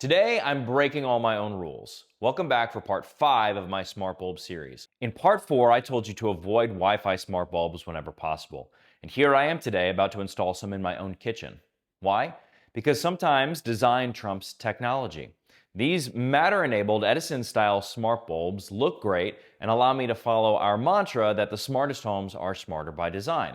Today, I'm breaking all my own rules. Welcome back for part 5 of my smart bulb series. In part 4, I told you to avoid Wi-Fi smart bulbs whenever possible. And here I am today about to install some in my own kitchen. Why? Because sometimes design trumps technology. These Matter-enabled Edison-style smart bulbs look great and allow me to follow our mantra that the smartest homes are smarter by design.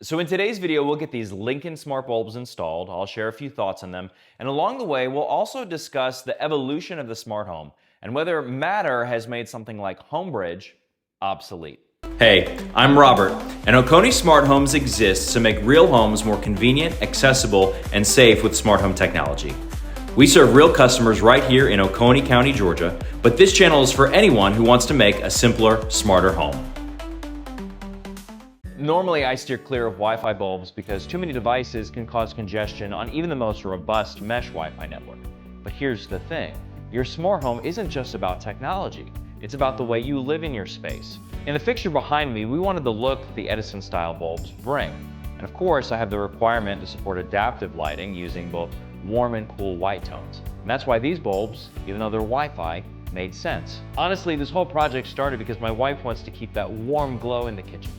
So in today's video, we'll get these Linkind smart bulbs installed. I'll share a few thoughts on them. And along the way, we'll also discuss the evolution of the smart home and whether Matter has made something like Homebridge obsolete. Hey, I'm Robert, and Oconee Smart Homes exists to make real homes more convenient, accessible, and safe with smart home technology. We serve real customers right here in Oconee County, Georgia, but this channel is for anyone who wants to make a simpler, smarter home. Normally, I steer clear of Wi-Fi bulbs because too many devices can cause congestion on even the most robust mesh Wi-Fi network. But here's the thing, your smart home isn't just about technology, it's about the way you live in your space. In the fixture behind me, we wanted the look that the Edison-style bulbs bring. And of course, I have the requirement to support adaptive lighting using both warm and cool white tones. And that's why these bulbs, even though they're Wi-Fi, made sense. Honestly, this whole project started because my wife wants to keep that warm glow in the kitchen.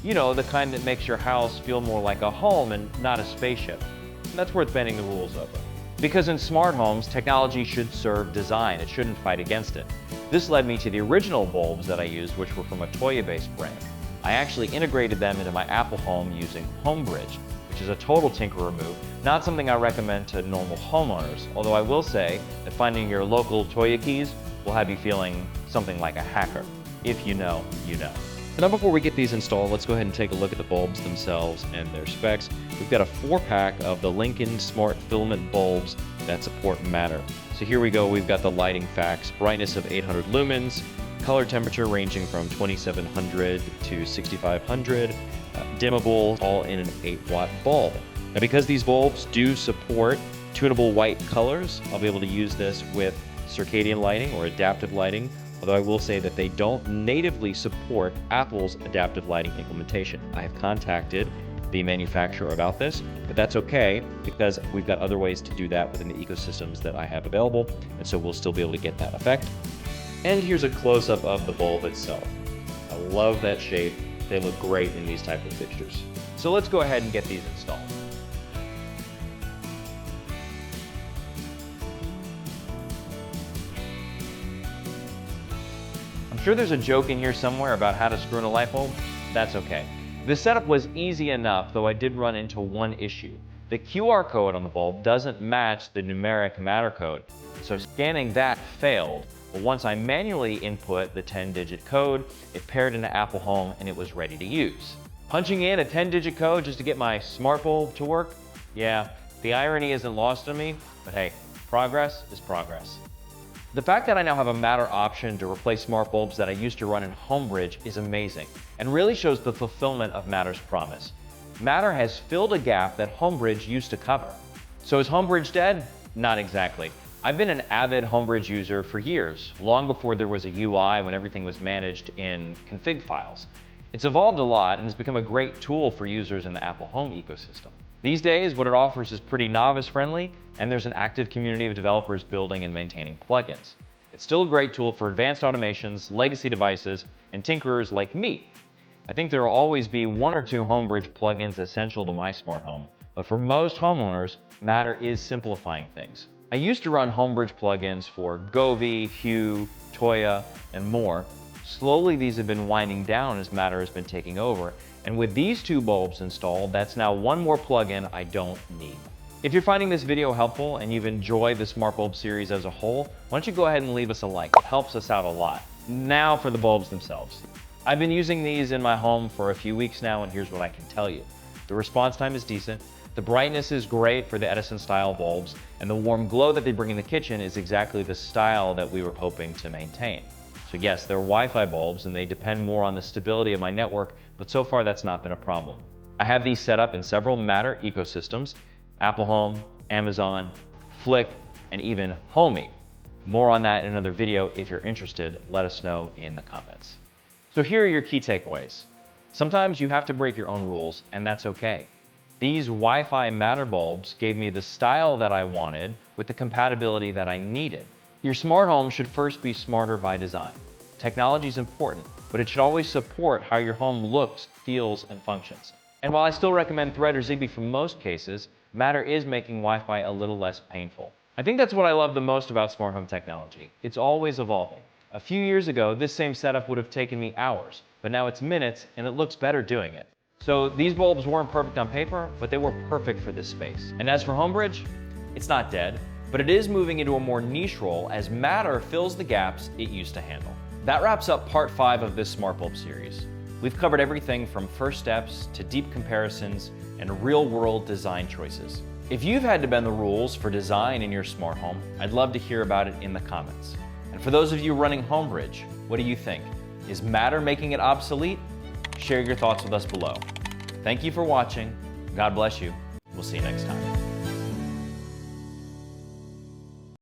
You know, the kind that makes your house feel more like a home and not a spaceship. And that's worth bending the rules over. Because in smart homes, technology should serve design. It shouldn't fight against it. This led me to the original bulbs that I used, which were from a Toya-based brand. I actually integrated them into my Apple home using Homebridge, which is a total tinkerer move, not something I recommend to normal homeowners, although I will say that finding your local Toya keys will have you feeling something like a hacker. If you know, you know. So now before we get these installed, let's go ahead and take a look at the bulbs themselves and their specs. We've got a 4-pack of the Linkind Smart Filament bulbs that support Matter. So here we go, we've got the lighting facts. Brightness of 800 lumens, color temperature ranging from 2700 to 6500, dimmable, all in an 8-watt bulb. Now because these bulbs do support tunable white colors, I'll be able to use this with circadian lighting or adaptive lighting, although I will say that they don't natively support Apple's adaptive lighting implementation. I have contacted the manufacturer about this, but that's okay because we've got other ways to do that within the ecosystems that I have available, and so we'll still be able to get that effect. And here's a close-up of the bulb itself. I love that shape. They look great in these type of fixtures. So let's go ahead and get these installed. I'm sure there's a joke in here somewhere about how to screw in a light bulb. That's okay. The setup was easy enough, though I did run into one issue. The QR code on the bulb doesn't match the numeric Matter code, so scanning that failed. But once I manually input the 10-digit code, it paired into Apple Home and it was ready to use. Punching in a 10-digit code just to get my smart bulb to work? Yeah, the irony isn't lost on me, but hey, progress is progress. The fact that I now have a Matter option to replace smart bulbs that I used to run in Homebridge is amazing and really shows the fulfillment of Matter's promise. Matter has filled a gap that Homebridge used to cover. So is Homebridge dead? Not exactly. I've been an avid Homebridge user for years, long before there was a UI when everything was managed in config files. It's evolved a lot and has become a great tool for users in the Apple Home ecosystem. These days, what it offers is pretty novice-friendly, and there's an active community of developers building and maintaining plugins. It's still a great tool for advanced automations, legacy devices, and tinkerers like me. I think there will always be 1 or 2 Homebridge plugins essential to my smart home, but for most homeowners, Matter is simplifying things. I used to run Homebridge plugins for Govee, Hue, Toya, and more. Slowly, these have been winding down as Matter has been taking over, and with these 2 bulbs installed, that's now 1 more plugin I don't need. If you're finding this video helpful and you've enjoyed the smart bulb series as a whole, why don't you go ahead and leave us a like? It helps us out a lot. Now for the bulbs themselves. I've been using these in my home for a few weeks now, and here's what I can tell you. The response time is decent, the brightness is great for the Edison style bulbs, and the warm glow that they bring in the kitchen is exactly the style that we were hoping to maintain. So yes, they're Wi-Fi bulbs and they depend more on the stability of my network, but so far that's not been a problem. I have these set up in several Matter ecosystems, Apple Home, Amazon, Flick, and even Homey. More on that in another video. If you're interested, let us know in the comments. So here are your key takeaways. Sometimes you have to break your own rules, and that's okay. These Wi-Fi Matter bulbs gave me the style that I wanted with the compatibility that I needed. Your smart home should first be smarter by design. Technology is important, but it should always support how your home looks, feels, and functions. And while I still recommend Thread or Zigbee for most cases, Matter is making Wi-Fi a little less painful. I think that's what I love the most about smart home technology. It's always evolving. A few years ago, this same setup would have taken me hours, but now it's minutes and it looks better doing it. So these bulbs weren't perfect on paper, but they were perfect for this space. And as for Homebridge, it's not dead, but it is moving into a more niche role as Matter fills the gaps it used to handle. That wraps up part 5 of this smart bulb series. We've covered everything from first steps to deep comparisons and real-world design choices. If you've had to bend the rules for design in your smart home, I'd love to hear about it in the comments. And for those of you running Homebridge, what do you think? Is Matter making it obsolete? Share your thoughts with us below. Thank you for watching. God bless you. We'll see you next time.